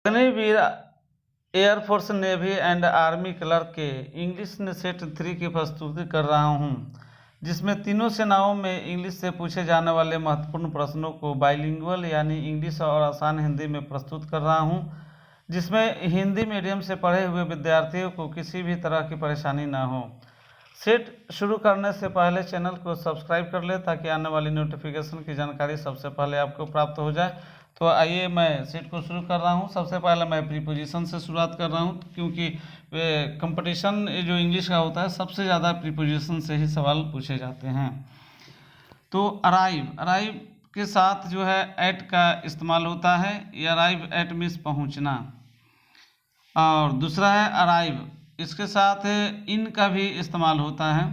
Agniveer air force navy and army clerk के English set 3 की प्रस्तुति कर रहा हूं, जिसमें तीनों सेनाओं में इंग्लिश से पूछे जाने वाले महत्वपूर्ण प्रश्नों को बाइलिंगुअल यानी इंग्लिश और आसान हिंदी में प्रस्तुत कर रहा हूं, जिसमें हिंदी मीडियम से पढ़े हुए विद्यार्थियों को किसी भी तरह की परेशानी ना हो। सेट शुरू करने से पहले चैनल को सब्सक्राइब कर ले ताकि आने वाली नोटिफिकेशन की जानकारी सबसे पहले आपको प्राप्त हो जाए। तो आइए मैं सेट को शुरू कर रहा हूं। सबसे पहले मैं प्रीपोजिशन से शुरुआत कर रहा हूं, क्योंकि कंपटीशन जो इंग्लिश का होता है सबसे ज़्यादा प्रीपोजिशन से ही सवाल पूछे जाते हैं। तो अराइव के साथ जो है एट का इस्तेमाल होता है। ये अराइव एट मीन्स पहुंचना। और दूसरा है अराइव, इसके साथ इन का भी इस्तेमाल होता है।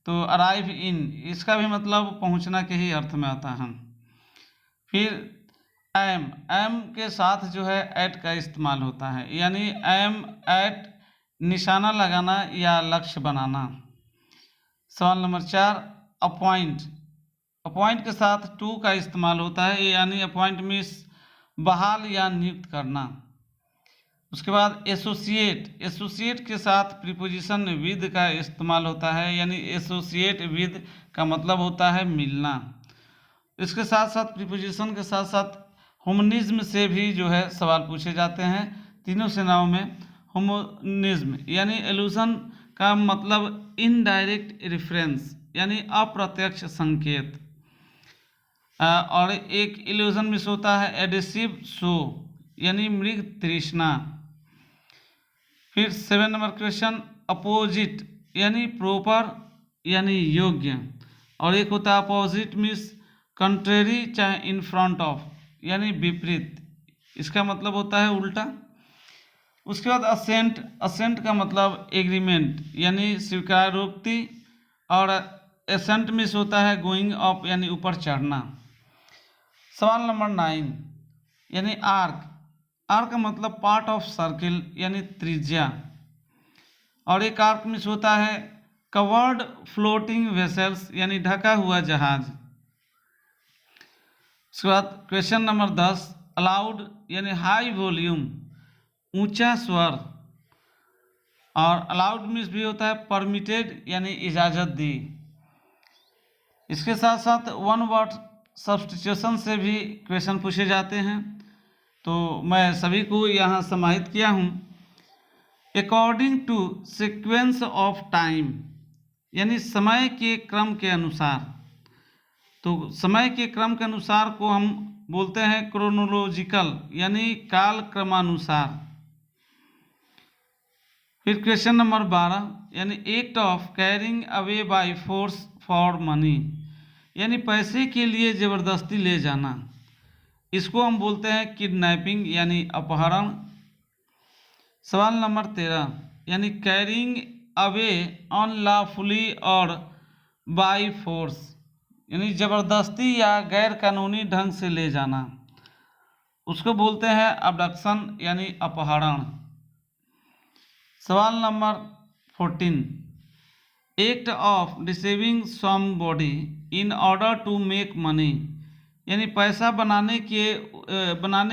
तो अराइव इन, इसका भी मतलब पहुंचना के ही अर्थ में आता है। फिर एम के साथ जो है एट का इस्तेमाल होता है, यानी एम एट निशाना लगाना या लक्ष्य बनाना। सवाल नंबर 4 अपॉइंट के साथ टू का इस्तेमाल होता है, यानी अपॉइंट मीन्स बहाल या नियुक्त करना। उसके बाद एसोसिएट के साथ प्रीपोजिशन विद का इस्तेमाल होता है, यानी एसोसिएट विद का मतलब होता है मिलना। इसके साथ साथ प्रीपोजिशन के साथ साथ होमोनिज्म से भी जो है सवाल पूछे जाते हैं। तीनों सेनाओं में होमोनिज्म यानी एलूजन का मतलब इनडायरेक्ट रेफरेंस यानी अप्रत्यक्ष संकेत। और एक इल्यूजन मिस होता है एडेसिव शो यानी मृग तृष्णा। फिर 7 नंबर क्वेश्चन अपोजिट यानी प्रॉपर यानी योग्य। और एक होता है अपोजिट मीन्स कंट्रेरी चाहे इन फ्रंट ऑफ यानी विपरीत, इसका मतलब होता है उल्टा। उसके बाद असेंट का मतलब एग्रीमेंट यानी स्वीकारोक्ति। और एसेंट मिस होता है गोइंग अप यानी ऊपर चढ़ना। सवाल नंबर 9 यानी आर्क का मतलब पार्ट ऑफ सर्किल यानी त्रिज्या। और एक आर्क मिस होता है कवर्ड फ्लोटिंग वेसल्स यानी ढका हुआ जहाज। उसके बाद क्वेश्चन नंबर 10 अलाउड यानी हाई वॉल्यूम ऊंचा स्वर। और अलाउड मीन्स भी होता है परमिटेड यानी इजाज़त दी। इसके साथ साथ वन वर्ड सब्स्टिट्यूशन से भी क्वेश्चन पूछे जाते हैं, तो मैं सभी को यहाँ समाहित किया हूँ। According to sequence of time यानी समय के क्रम के अनुसार। तो समय के क्रम के अनुसार को हम बोलते हैं क्रोनोलॉजिकल यानी काल क्रमानुसार। फिर क्वेश्चन नंबर 12 यानी act of carrying away by force for money यानी पैसे के लिए ज़बरदस्ती ले जाना, इसको हम बोलते हैं किडनैपिंग यानी अपहरण। सवाल नंबर 13 यानी कैरिंग अवे अनलॉफुली और बाय फोर्स यानी ज़बरदस्ती या गैर कानूनी ढंग से ले जाना, उसको बोलते हैं अबडक्शन यानी अपहरण। सवाल number 14 act of deceiving somebody in order to make money यानी पैसा बनाने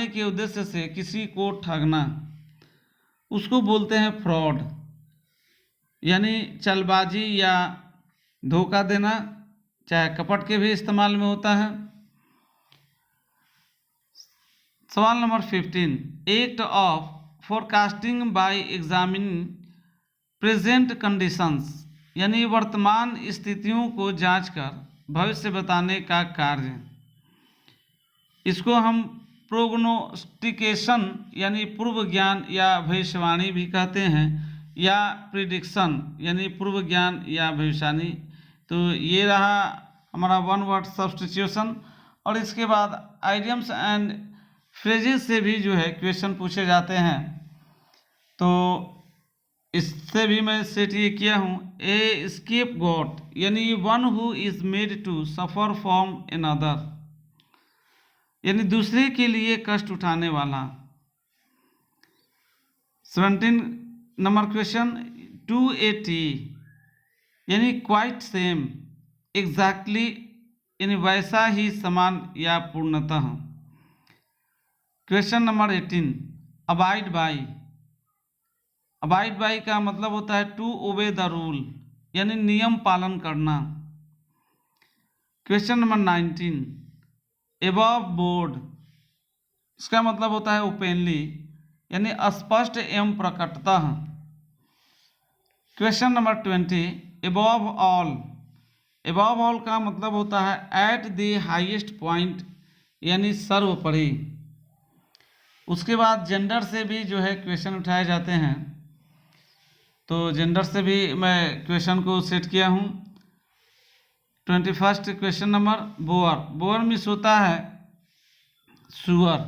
के उद्देश्य से किसी को ठगना, उसको बोलते हैं फ्रॉड यानी चालबाजी या धोखा देना, चाहे कपट के भी इस्तेमाल में होता है। सवाल number 15 act of forecasting bye examining present conditions यानी वर्तमान स्थितियों को जांचकर भविष्य बताने का कार्य, इसको हम प्रोग्नोस्टिकेशन यानी पूर्व ज्ञान या भविष्यवाणी भी कहते हैं, या प्रिडिक्शन यानी पूर्व ज्ञान या भविष्यवाणी। तो ये रहा हमारा वन वर्ड सब्स्टिट्यूशन। और इसके बाद आइडियम्स एंड फ्रेजेस से भी जो है क्वेश्चन पूछे जाते हैं, तो इससे भी मैं सेट ये किया हूँ। ए स्केप गॉट यानी one who is made to suffer from another यानी दूसरे के लिए कष्ट उठाने वाला। 17 number question to a T यानी क्वाइट सेम एग्जैक्टली यानी वैसा ही समान या पूर्णतः। Question number 18 abide by, abide by का मतलब होता है टू ओबे द रूल, यानी नियम पालन करना। क्वेश्चन नंबर 19, एबव बोर्ड, इसका मतलब होता है ओपनली, यानी स्पष्ट एवं प्रकटतः। Question number 20, above all, above all का मतलब होता है एट द हाईएस्ट पॉइंट, यानी सर्वोपरि। उसके बाद जेंडर से भी जो है क्वेश्चन उठाए जाते हैं, तो जेंडर से भी मैं क्वेश्चन को सेट किया हूँ। 21 question number, boar, boar means होता है सुअर,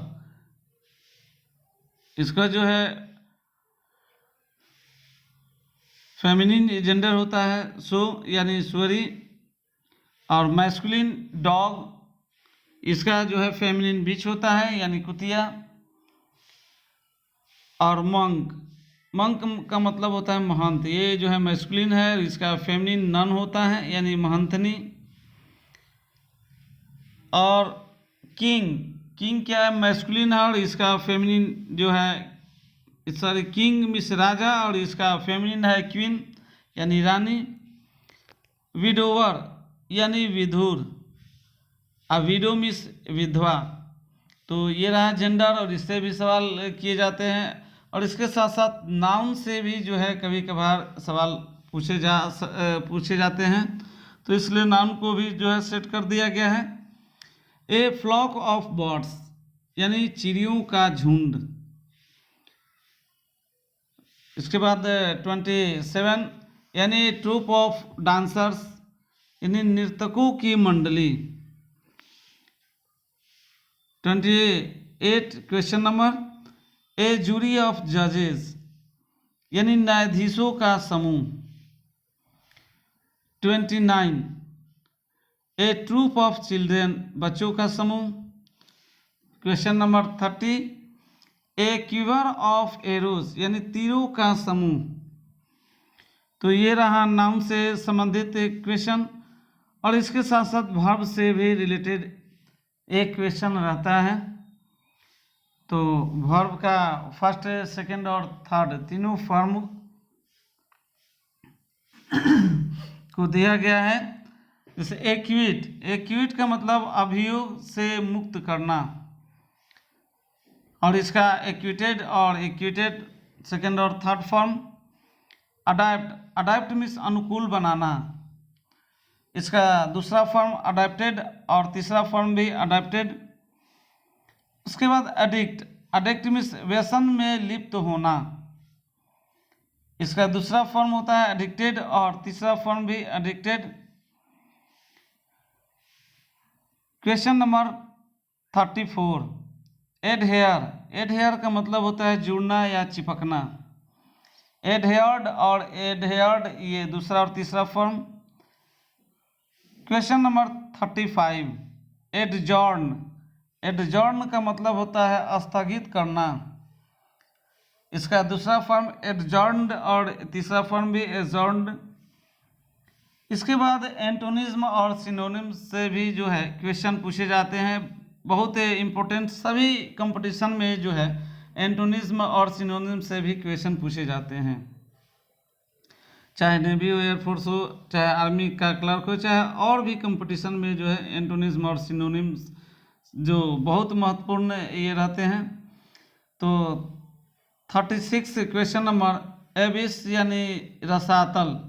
इसका जो है फेमिनिन जेंडर होता है सो, यानी सुअरी। और मैस्कुलिन डॉग, इसका जो है फेमिनिन बिच होता है, यानी कुतिया। और मंक, मंक का मतलब होता है महंत, ये जो है मैस्कुलिन है, इसका फेमिनिन नन होता है, यानी महंतनी। और किंग, किंग क्या है, मैस्कुलिन है और इसका फेमिनिन जो है, सॉरी किंग मिस राजा और इसका फेमिनिन है क्वीन, यानी रानी। विडोवर यानी विधुर, विडो मिस विधवा। तो ये रहा जेंडर, और इससे भी सवाल किए जाते हैं। और इसके साथ साथ नाउन से भी जो है कभी कभार सवाल पूछे जाते हैं, तो इसलिए नाउन को भी जो है सेट कर दिया गया है। ए फ्लॉक ऑफ बर्ड्स, यानी चिड़ियों का झुंड। इसके बाद 27, यानी ट्रूप ऑफ डांसर्स, यानी नर्तकों की मंडली। 28 question number, a jury of जजेस, यानी न्यायाधीशों का समूह। 29, ए ट्रूप ऑफ चिल्ड्रेन, बच्चों का समूह। Question number 30, A क्यूबर of arrows, यानी तीरों का समूह। तो ये रहा नाउन से संबंधित क्वेश्चन, और इसके साथ साथ वर्ब से भी रिलेटेड एक क्वेश्चन रहता है। तो वर्ब का फर्स्ट, सेकंड और थर्ड तीनों फॉर्म को दिया गया है। जैसे एक्विट, एक्विट का मतलब अभियोग से मुक्त करना, और इसका एक्विटेड और एक्विटेड सेकंड और third form. Adapt, adapt means अनुकूल बनाना, इसका दूसरा फॉर्म अडैप्टेड और तीसरा फॉर्म भी अडैप्टेड। उसके बाद एडिक्ट, एडिक्ट मीन्स व्यसन में लिप्त होना, इसका दूसरा फॉर्म होता है एडिक्टेड और तीसरा फॉर्म भी addicted. Question number 34, adhere, adhere का मतलब होता है जुड़ना या चिपकना। एडहेयर्ड और एडहेयर्ड, ये दूसरा और तीसरा form. Question number 35, adjourn, adjourn का मतलब होता है स्थगित करना, इसका दूसरा फॉर्म एडजॉर्न्ड और तीसरा फॉर्म भी एडजॉर्न्ड। इसके बाद एंटोनिज्म और सिनोनिम से भी जो है क्वेश्चन पूछे जाते हैं, बहुत इम्पोर्टेंट, सभी कंपटीशन में जो है एंटोनिज्म और सिनोनिम से भी क्वेश्चन पूछे जाते हैं, चाहे नेवी हो, एयरफोर्स हो, चाहे आर्मी का क्लर्क हो, चाहे और भी कंपटीशन में जो है एंटोनिज्म और सिनोनिम्स जो बहुत महत्वपूर्ण ये रहते हैं। तो 36 क्वेश्चन नंबर, एबिस यानी रसातल,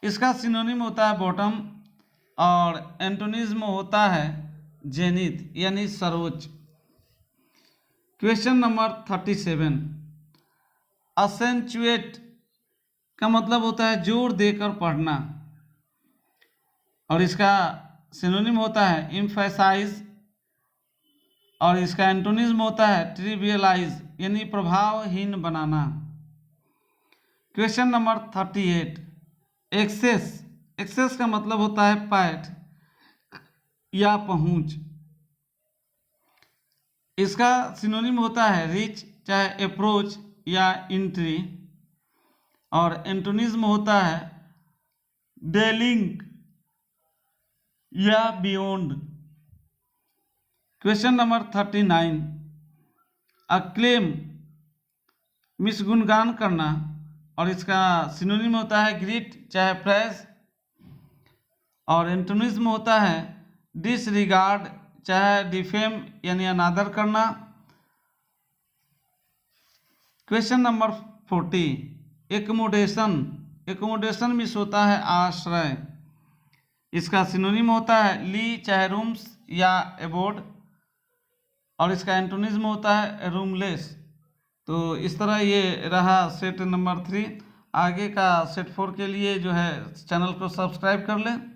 इसका सिनोनिम होता है बॉटम, और एंटोनिज्म होता है जेनिथ यानी सर्वोच्च। क्वेश्चन नंबर 37, असेंचुएट का मतलब होता है जोर देकर पढ़ना, और इसका सिनोनिम होता है इम्फेसाइज, और इसका एंटोनिज्म होता है ट्रिवियलाइज यानी प्रभावहीन बनाना। क्वेश्चन नंबर 38, एक्सेस, एक्सेस का मतलब होता है पैठ या पहुंच, इसका सिनोनिम होता है रीच, चाहे अप्रोच या एंट्री, और एंटोनिज्म होता है डेलिंक या beyond. Question number 39, acclaim, miss गुणगान करना, और इसका सिनोनिम होता है ग्रीट चाहे प्रेज, और एंटोनिज्म होता है डिसरिगार्ड चाहे डिफेम यानी अनादर करना। Question number 40, accommodation. Accommodation means होता है आश्रय, इसका सिनोनिम होता है ली चाहे रूम्स या एबोर्ड, और इसका एंटोनिज्म होता है रूमलेस। तो इस तरह ये रहा सेट नंबर 3। आगे का सेट 4 के लिए जो है चैनल को सब्सक्राइब कर लें।